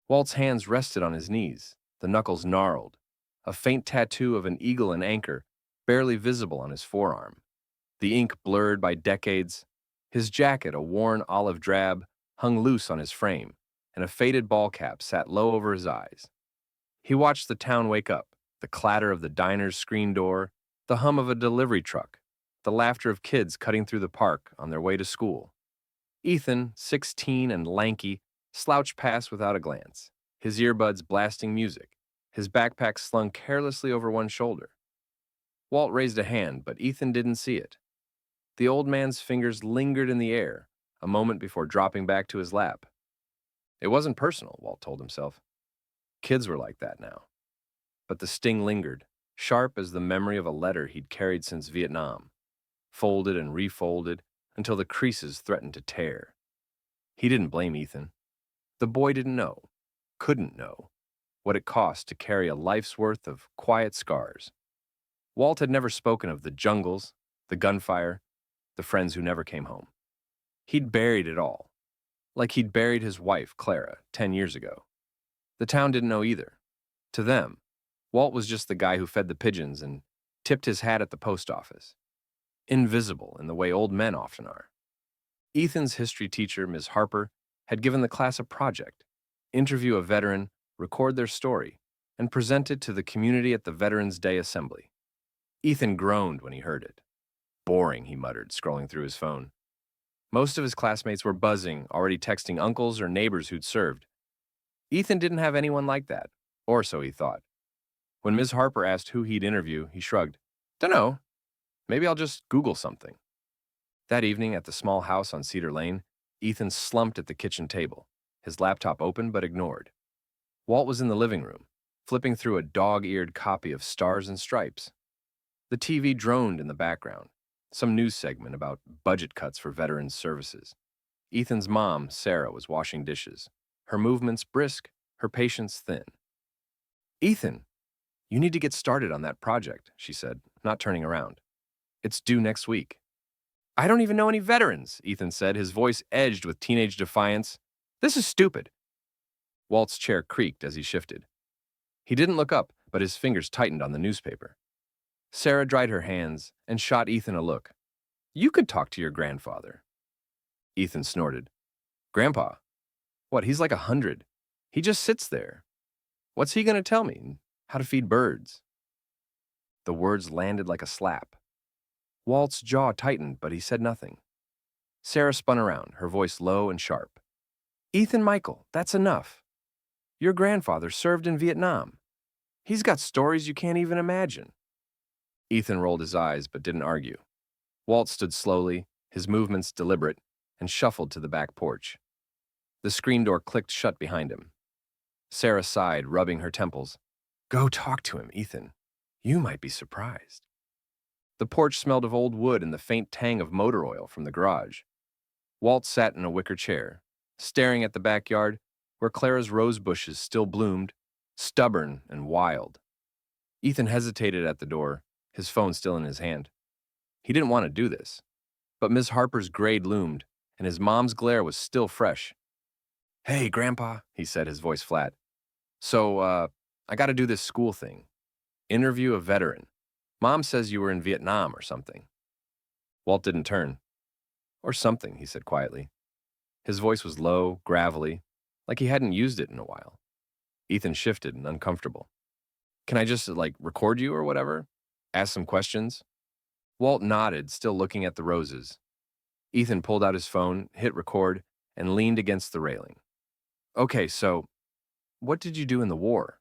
Walt's hands rested on his knees, the knuckles gnarled, a faint tattoo of an eagle and anchor barely visible on his forearm. The ink blurred by decades. His jacket, a worn olive drab, hung loose on his frame, and a faded ball cap sat low over his eyes. He watched the town wake up, the clatter of the diner's screen door, the hum of a delivery truck, the laughter of kids cutting through the park on their way to school. Ethan, 16 and lanky, slouched past without a glance, his earbuds blasting music, his backpack slung carelessly over one shoulder. Walt raised a hand, but Ethan didn't see it. The old man's fingers lingered in the air, a moment before dropping back to his lap. It wasn't personal, Walt told himself. Kids were like that now. But the sting lingered, sharp as the memory of a letter he'd carried since Vietnam, folded and refolded until the creases threatened to tear. He didn't blame Ethan. The boy didn't know, couldn't know, what it cost to carry a life's worth of quiet scars. Walt had never spoken of the jungles, the gunfire, the friends who never came home. He'd buried it all, like he'd buried his wife, Clara, 10 years ago. The town didn't know either. To them, Walt was just the guy who fed the pigeons and tipped his hat at the post office. Invisible in the way old men often are. Ethan's history teacher, Ms. Harper, had given the class a project: interview a veteran, record their story, and present it to the community at the Veterans Day Assembly. Ethan groaned when he heard it. Boring, he muttered, scrolling through his phone. Most of his classmates were buzzing, already texting uncles or neighbors who'd served. Ethan didn't have anyone like that, or so he thought. When Ms. Harper asked who he'd interview, he shrugged. Dunno. Maybe I'll just Google something. That evening at the small house on Cedar Lane, Ethan slumped at the kitchen table, his laptop open but ignored. Walt was in the living room, flipping through a dog-eared copy of Stars and Stripes. The TV droned in the background, some news segment about budget cuts for veterans' services. Ethan's mom, Sarah, was washing dishes, her movements brisk, her patience thin. Ethan, you need to get started on that project, she said, not turning around. It's due next week. I don't even know any veterans, Ethan said, his voice edged with teenage defiance. This is stupid. Walt's chair creaked as he shifted. He didn't look up, but his fingers tightened on the newspaper. Sarah dried her hands and shot Ethan a look. You could talk to your grandfather. Ethan snorted. Grandpa? What, he's like 100. He just sits there. What's he going to tell me? How to feed birds? The words landed like a slap. Walt's jaw tightened, but he said nothing. Sarah spun around, her voice low and sharp. Ethan Michael, that's enough. Your grandfather served in Vietnam. He's got stories you can't even imagine. Ethan rolled his eyes but didn't argue. Walt stood slowly, his movements deliberate, and shuffled to the back porch. The screen door clicked shut behind him. Sarah sighed, rubbing her temples. Go talk to him, Ethan. You might be surprised. The porch smelled of old wood and the faint tang of motor oil from the garage. Walt sat in a wicker chair, staring at the backyard where Clara's rose bushes still bloomed, stubborn and wild. Ethan hesitated at the door, his phone still in his hand. He didn't want to do this, but Miss Harper's grade loomed, and his mom's glare was still fresh. Hey, Grandpa, he said, his voice flat. So, I gotta do this school thing. Interview a veteran. Mom says you were in Vietnam or something. Walt didn't turn. Or something, he said quietly. His voice was low, gravelly, like he hadn't used it in a while. Ethan shifted and uncomfortable. Can I just, record you or whatever? Ask some questions? Walt nodded, still looking at the roses. Ethan pulled out his phone, hit record, and leaned against the railing. Okay, so, what did you do in the war?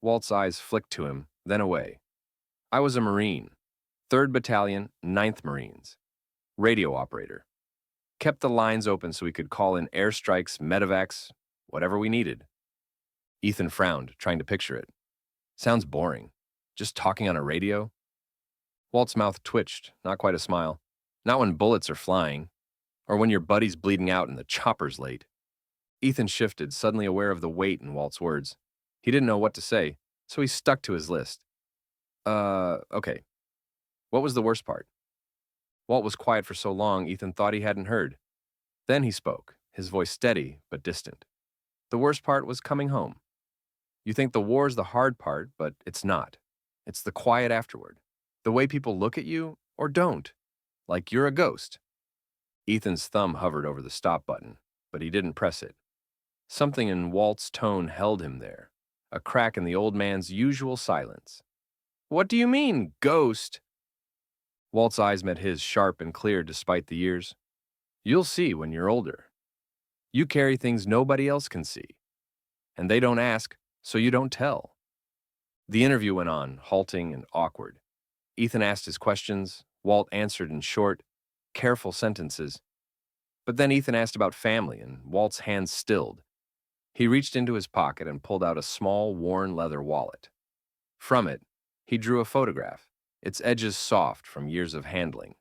Walt's eyes flicked to him, then away. I was a Marine, 3rd Battalion, 9th Marines. Radio operator. Kept the lines open so we could call in airstrikes, medevacs, whatever we needed. Ethan frowned, trying to picture it. Sounds boring. Just talking on a radio? Walt's mouth twitched, not quite a smile. Not when bullets are flying, or when your buddy's bleeding out and the chopper's late. Ethan shifted, suddenly aware of the weight in Walt's words. He didn't know what to say, so he stuck to his list. Okay. What was the worst part? Walt was quiet for so long, Ethan thought he hadn't heard. Then he spoke, his voice steady but distant. The worst part was coming home. You think the war's the hard part, but it's not. It's the quiet afterward. The way people look at you, or don't, like you're a ghost. Ethan's thumb hovered over the stop button, but he didn't press it. Something in Walt's tone held him there, a crack in the old man's usual silence. What do you mean, ghost? Walt's eyes met his, sharp and clear despite the years. You'll see when you're older. You carry things nobody else can see, and they don't ask, so you don't tell. The interview went on, halting and awkward. Ethan asked his questions. Walt answered in short, careful sentences. But then Ethan asked about family, and Walt's hands stilled. He reached into his pocket and pulled out a small, worn leather wallet. From it, he drew a photograph, its edges soft from years of handling.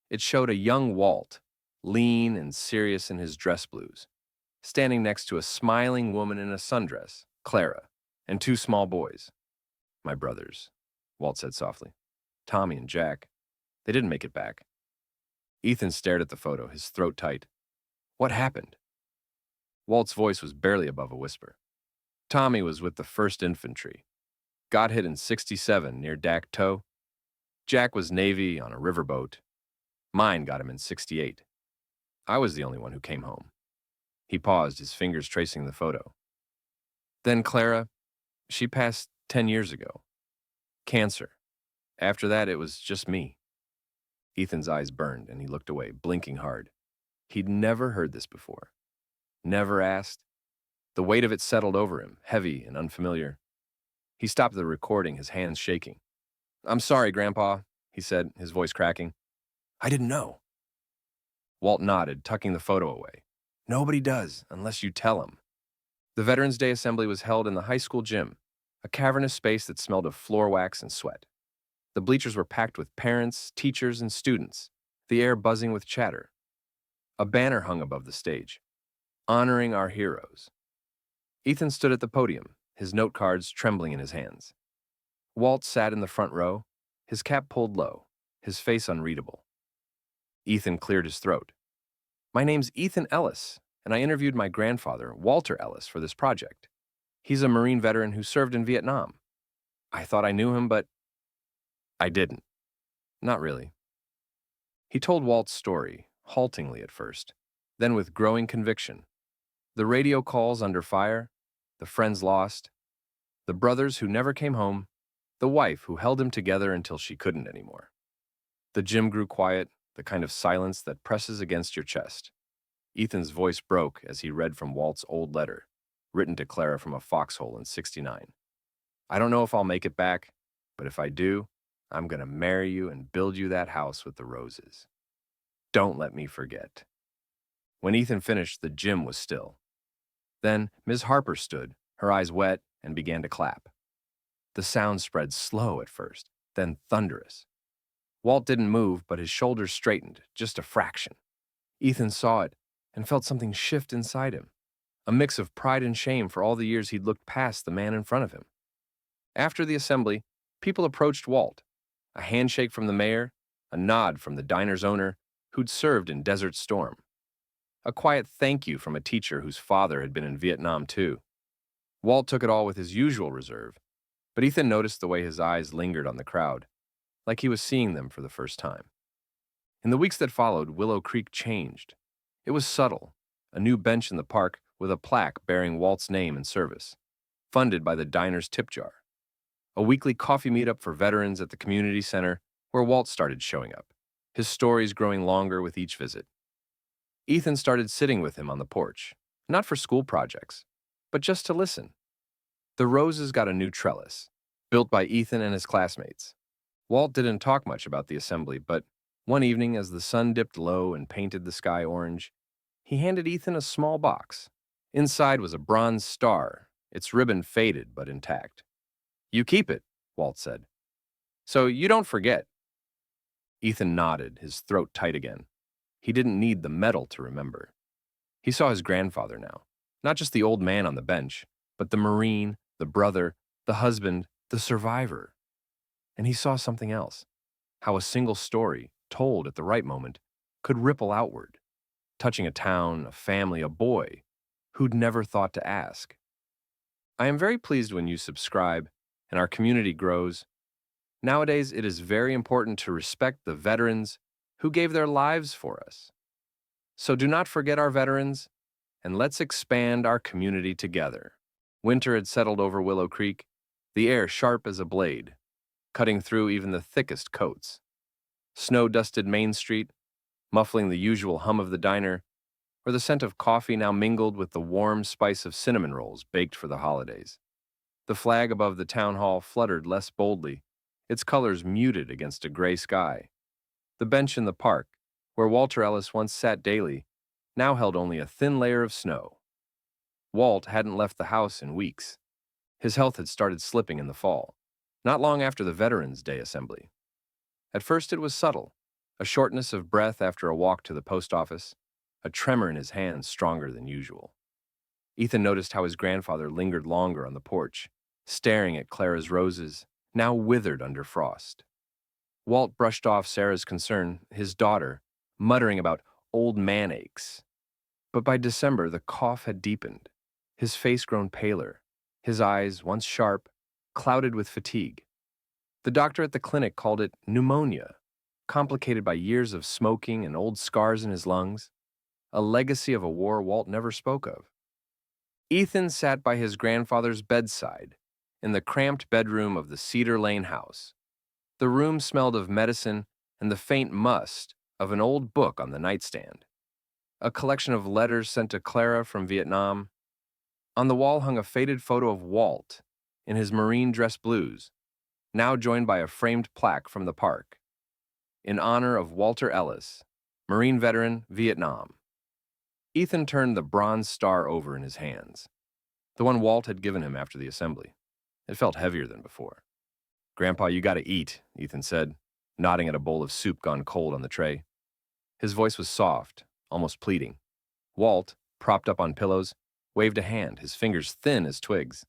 It showed a young Walt, lean and serious in his dress blues, standing next to a smiling woman in a sundress, Clara, and two small boys. My brothers, Walt said softly. Tommy and Jack. They didn't make it back. Ethan stared at the photo, his throat tight. What happened? Walt's voice was barely above a whisper. Tommy was with the 1st Infantry. Got hit in '67 near Dak To. Jack was Navy on a riverboat. Mine got him in '68. I was the only one who came home. He paused, his fingers tracing the photo. Then Clara, she passed 10 years ago. Cancer. After that, it was just me. Ethan's eyes burned, and he looked away, blinking hard. He'd never heard this before. Never asked. The weight of it settled over him, heavy and unfamiliar. He stopped the recording, his hands shaking. I'm sorry, Grandpa, he said, his voice cracking. I didn't know. Walt nodded, tucking the photo away. Nobody does, unless you tell him. The Veterans Day Assembly was held in the high school gym, a cavernous space that smelled of floor wax and sweat. The bleachers were packed with parents, teachers, and students, the air buzzing with chatter. A banner hung above the stage, honoring our heroes. Ethan stood at the podium, his note cards trembling in his hands. Walt sat in the front row, his cap pulled low, his face unreadable. Ethan cleared his throat. My name's Ethan Ellis, and I interviewed my grandfather, Walter Ellis, for this project. He's a Marine veteran who served in Vietnam. I thought I knew him, but I didn't. Not really. He told Walt's story, haltingly at first, then with growing conviction. The radio calls under fire, the friends lost, the brothers who never came home, the wife who held him together until she couldn't anymore. The gym grew quiet, the kind of silence that presses against your chest. Ethan's voice broke as he read from Walt's old letter, written to Clara from a foxhole in '69. I don't know if I'll make it back, but if I do, I'm going to marry you and build you that house with the roses. Don't let me forget. When Ethan finished, the gym was still. Then Ms. Harper stood, her eyes wet, and began to clap. The sound spread slow at first, then thunderous. Walt didn't move, but his shoulders straightened, just a fraction. Ethan saw it and felt something shift inside him, a mix of pride and shame for all the years he'd looked past the man in front of him. After the assembly, people approached Walt. A handshake from the mayor, a nod from the diner's owner, who'd served in Desert Storm. A quiet thank you from a teacher whose father had been in Vietnam too. Walt took it all with his usual reserve, but Ethan noticed the way his eyes lingered on the crowd, like he was seeing them for the first time. In the weeks that followed, Willow Creek changed. It was subtle, a new bench in the park with a plaque bearing Walt's name and service, funded by the diner's tip jar. A weekly coffee meetup for veterans at the community center where Walt started showing up, his stories growing longer with each visit. Ethan started sitting with him on the porch, not for school projects, but just to listen. The roses got a new trellis, built by Ethan and his classmates. Walt didn't talk much about the assembly, but one evening as the sun dipped low and painted the sky orange, he handed Ethan a small box. Inside was a bronze star, its ribbon faded but intact. You keep it, Walt said. So you don't forget. Ethan nodded, his throat tight again. He didn't need the medal to remember. He saw his grandfather now, not just the old man on the bench, but the Marine, the brother, the husband, the survivor. And he saw something else, how a single story, told at the right moment, could ripple outward, touching a town, a family, a boy, who'd never thought to ask. I am very pleased when you subscribe and our community grows. Nowadays, it is very important to respect the veterans who gave their lives for us. So do not forget our veterans, and let's expand our community together. Winter had settled over Willow Creek, the air sharp as a blade, cutting through even the thickest coats. Snow-dusted Main Street, muffling the usual hum of the diner, where the scent of coffee now mingled with the warm spice of cinnamon rolls baked for the holidays. The flag above the town hall fluttered less boldly, its colors muted against a gray sky. The bench in the park, where Walter Ellis once sat daily, now held only a thin layer of snow. Walt hadn't left the house in weeks. His health had started slipping in the fall, not long after the Veterans Day assembly. At first it was subtle, a shortness of breath after a walk to the post office, a tremor in his hands stronger than usual. Ethan noticed how his grandfather lingered longer on the porch, staring at Clara's roses, now withered under frost. Walt brushed off Sarah's concern, his daughter, muttering about old man aches. But by December, the cough had deepened, his face grown paler, his eyes, once sharp, clouded with fatigue. The doctor at the clinic called it pneumonia, complicated by years of smoking and old scars in his lungs, a legacy of a war Walt never spoke of. Ethan sat by his grandfather's bedside in the cramped bedroom of the Cedar Lane house. The room smelled of medicine and the faint must of an old book on the nightstand. A collection of letters sent to Clara from Vietnam. On the wall hung a faded photo of Walt in his marine dress blues, now joined by a framed plaque from the park. In honor of Walter Ellis, Marine veteran, Vietnam. Ethan turned the bronze star over in his hands, the one Walt had given him after the assembly. It felt heavier than before. "Grandpa, you gotta eat," Ethan said, nodding at a bowl of soup gone cold on the tray. His voice was soft, almost pleading. Walt, propped up on pillows, waved a hand, his fingers thin as twigs.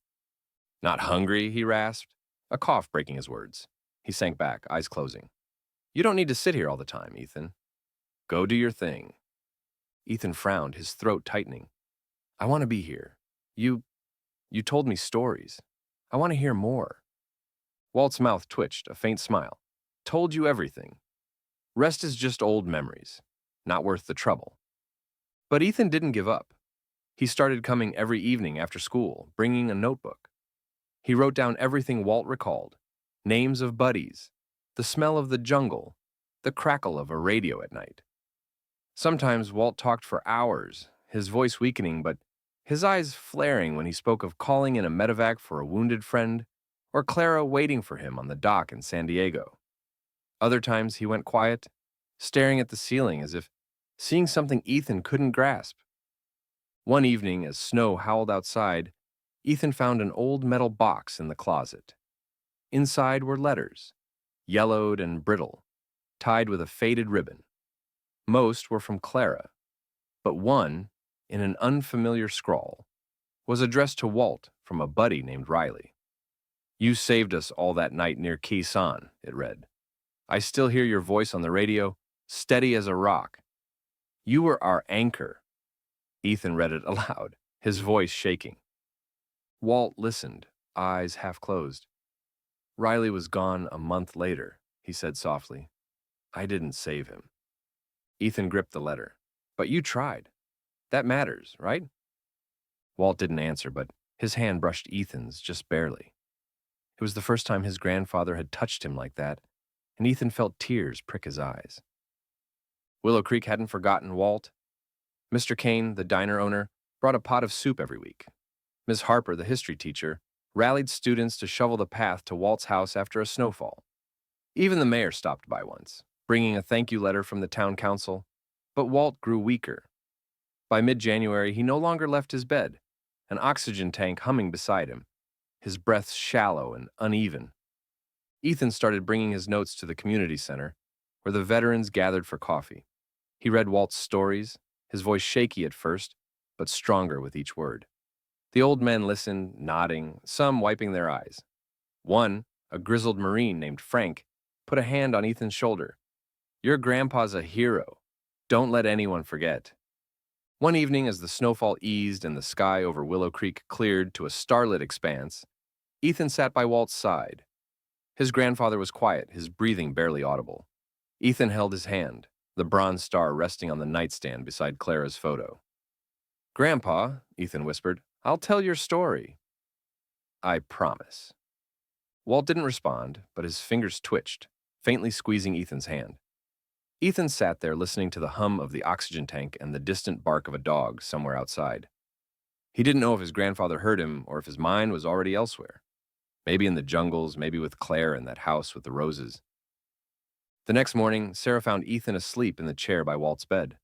"Not hungry?" he rasped, a cough breaking his words. He sank back, eyes closing. "You don't need to sit here all the time, Ethan. Go do your thing." Ethan frowned, his throat tightening. "I want to be here. You told me stories. I want to hear more." Walt's mouth twitched, a faint smile. "Told you everything. Rest is just old memories. Not worth the trouble." But Ethan didn't give up. He started coming every evening after school, bringing a notebook. He wrote down everything Walt recalled, names of buddies, the smell of the jungle, the crackle of a radio at night. Sometimes Walt talked for hours, his voice weakening, but his eyes flaring when he spoke of calling in a medevac for a wounded friend, or Clara waiting for him on the dock in San Diego. Other times he went quiet, staring at the ceiling as if seeing something Ethan couldn't grasp. One evening, as snow howled outside, Ethan found an old metal box in the closet. Inside were letters, yellowed and brittle, tied with a faded ribbon. Most were from Clara, but one, in an unfamiliar scrawl, was addressed to Walt from a buddy named Riley. "You saved us all that night near Khe Sanh," it read. "I still hear your voice on the radio, steady as a rock. You were our anchor." Ethan read it aloud, his voice shaking. Walt listened, eyes half closed. "Riley was gone a month later," he said softly. "I didn't save him." Ethan gripped the letter. "But you tried. That matters, right?" Walt didn't answer, but his hand brushed Ethan's just barely. It was the first time his grandfather had touched him like that, and Ethan felt tears prick his eyes. Willow Creek hadn't forgotten Walt. Mr. Kane, the diner owner, brought a pot of soup every week. Miss Harper, the history teacher, rallied students to shovel the path to Walt's house after a snowfall. Even the mayor stopped by once, bringing a thank you letter from the town council, but Walt grew weaker. By mid-January, he no longer left his bed, an oxygen tank humming beside him, his breath shallow and uneven. Ethan started bringing his notes to the community center, where the veterans gathered for coffee. He read Walt's stories, his voice shaky at first, but stronger with each word. The old men listened, nodding, some wiping their eyes. One, a grizzled Marine named Frank, put a hand on Ethan's shoulder. "Your grandpa's a hero. Don't let anyone forget." One evening, as the snowfall eased and the sky over Willow Creek cleared to a starlit expanse, Ethan sat by Walt's side. His grandfather was quiet, his breathing barely audible. Ethan held his hand, the bronze star resting on the nightstand beside Clara's photo. "Grandpa," Ethan whispered, "I'll tell your story." "I promise." Walt didn't respond, but his fingers twitched, faintly squeezing Ethan's hand. Ethan sat there listening to the hum of the oxygen tank and the distant bark of a dog somewhere outside. He didn't know if his grandfather heard him or if his mind was already elsewhere. Maybe in the jungles, maybe with Claire in that house with the roses. The next morning, Sarah found Ethan asleep in the chair by Walt's bed.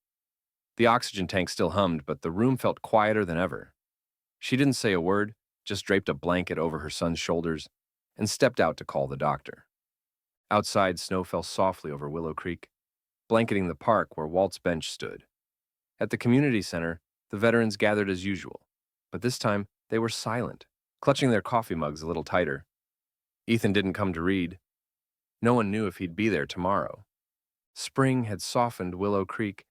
The oxygen tank still hummed, but the room felt quieter than ever. She didn't say a word, just draped a blanket over her son's shoulders and stepped out to call the doctor. Outside, snow fell softly over Willow Creek, blanketing the park where Walt's bench stood. At the community center, the veterans gathered as usual, but this time they were silent, clutching their coffee mugs a little tighter. Ethan didn't come to read. No one knew if he'd be there tomorrow. Spring had softened Willow Creek,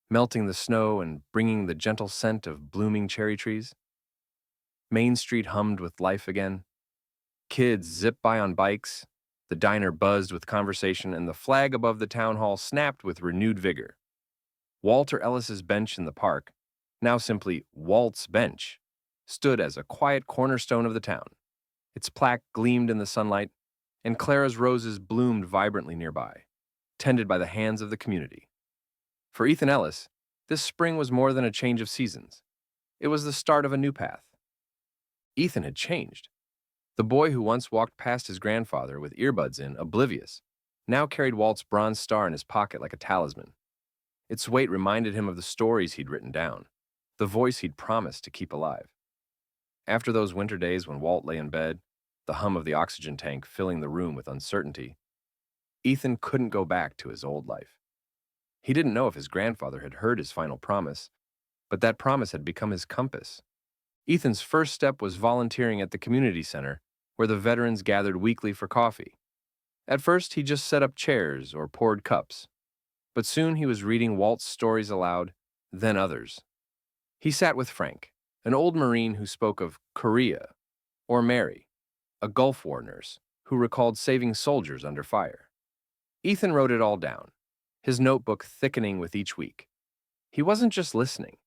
melting the snow and bringing the gentle scent of blooming cherry trees. Main Street hummed with life again. Kids zipped by on bikes, the diner buzzed with conversation, and the flag above the town hall snapped with renewed vigor. Walter Ellis's bench in the park, now simply Walt's bench, stood as a quiet cornerstone of the town. Its plaque gleamed in the sunlight, and Clara's roses bloomed vibrantly nearby, tended by the hands of the community. For Ethan Ellis, this spring was more than a change of seasons. It was the start of a new path. Ethan had changed. The boy who once walked past his grandfather with earbuds in, oblivious, now carried Walt's bronze star in his pocket like a talisman. Its weight reminded him of the stories he'd written down, the voice he'd promised to keep alive. After those winter days when Walt lay in bed, the hum of the oxygen tank filling the room with uncertainty, Ethan couldn't go back to his old life. He didn't know if his grandfather had heard his final promise, but that promise had become his compass. Ethan's first step was volunteering at the community center, where the veterans gathered weekly for coffee. At first, he just set up chairs or poured cups, but soon he was reading Walt's stories aloud, then others. He sat with Frank, an old Marine who spoke of Korea, or Mary, a Gulf War nurse who recalled saving soldiers under fire. Ethan wrote it all down, his notebook thickening with each week. He wasn't just listening.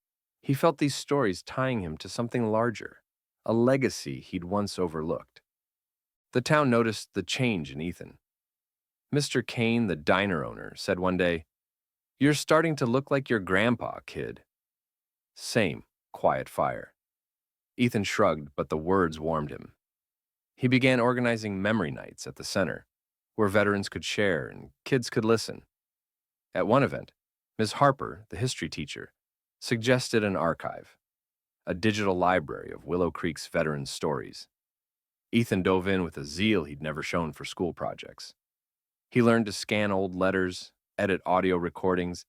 He felt these stories tying him to something larger, a legacy he'd once overlooked. The town noticed the change in Ethan. Mr. Kane, the diner owner, said one day, "You're starting to look like your grandpa, kid." Same quiet fire. Ethan shrugged, but the words warmed him. He began organizing memory nights at the center, where veterans could share and kids could listen. At one event, Ms. Harper, the history teacher, suggested an archive, a digital library of Willow Creek's veterans' stories. Ethan dove in with a zeal he'd never shown for school projects. He learned to scan old letters, edit audio recordings,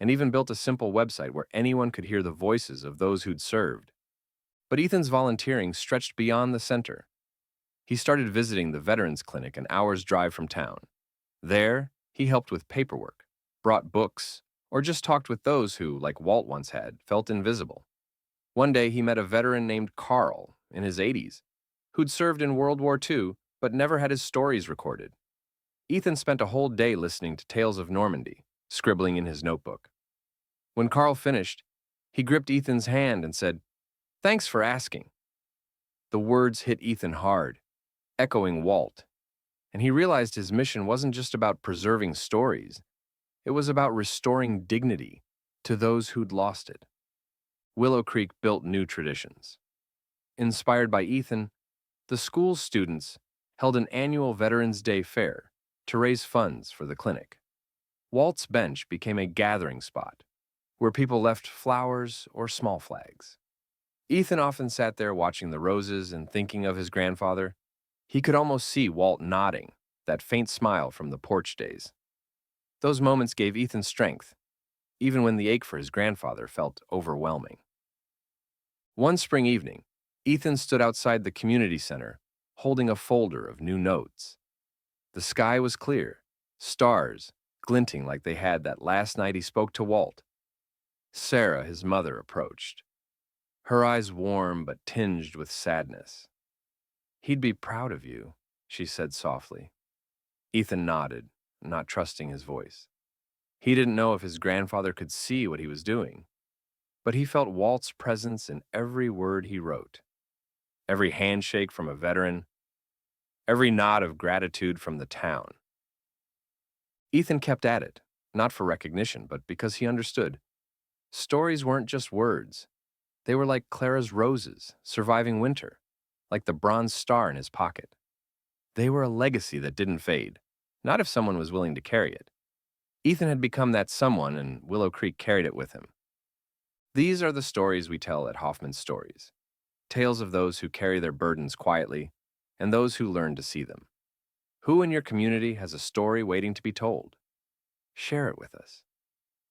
and even built a simple website where anyone could hear the voices of those who'd served. But Ethan's volunteering stretched beyond the center. He started visiting the Veterans Clinic an hour's drive from town. There, he helped with paperwork, brought books, or just talked with those who, like Walt once had, felt invisible. One day, he met a veteran named Carl, in his 80s, who'd served in World War II but never had his stories recorded. Ethan spent a whole day listening to tales of Normandy, scribbling in his notebook. When Carl finished, he gripped Ethan's hand and said, "Thanks for asking." The words hit Ethan hard, echoing Walt, and he realized his mission wasn't just about preserving stories. It was about restoring dignity to those who'd lost it. Willow Creek built new traditions. Inspired by Ethan, the school's students held an annual Veterans Day fair to raise funds for the clinic. Walt's bench became a gathering spot where people left flowers or small flags. Ethan often sat there watching the roses and thinking of his grandfather. He could almost see Walt nodding, that faint smile from the porch days. Those moments gave Ethan strength, even when the ache for his grandfather felt overwhelming. One spring evening, Ethan stood outside the community center, holding a folder of new notes. The sky was clear, stars glinting like they had that last night he spoke to Walt. Sarah, his mother, approached, her eyes warm but tinged with sadness. "He'd be proud of you," she said softly. Ethan nodded, not trusting his voice. He didn't know if his grandfather could see what he was doing, but he felt Walt's presence in every word he wrote, every handshake from a veteran, every nod of gratitude from the town. Ethan kept at it, not for recognition, but because he understood. Stories weren't just words. They were like Clara's roses, surviving winter, like the bronze star in his pocket. They were a legacy that didn't fade, not if someone was willing to carry it. Ethan had become that someone, and Willow Creek carried it with him. These are the stories we tell at Hoffman's Stories, tales of those who carry their burdens quietly and those who learn to see them. Who in your community has a story waiting to be told? Share it with us.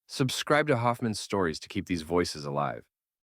Subscribe to Hoffman's Stories to keep these voices alive.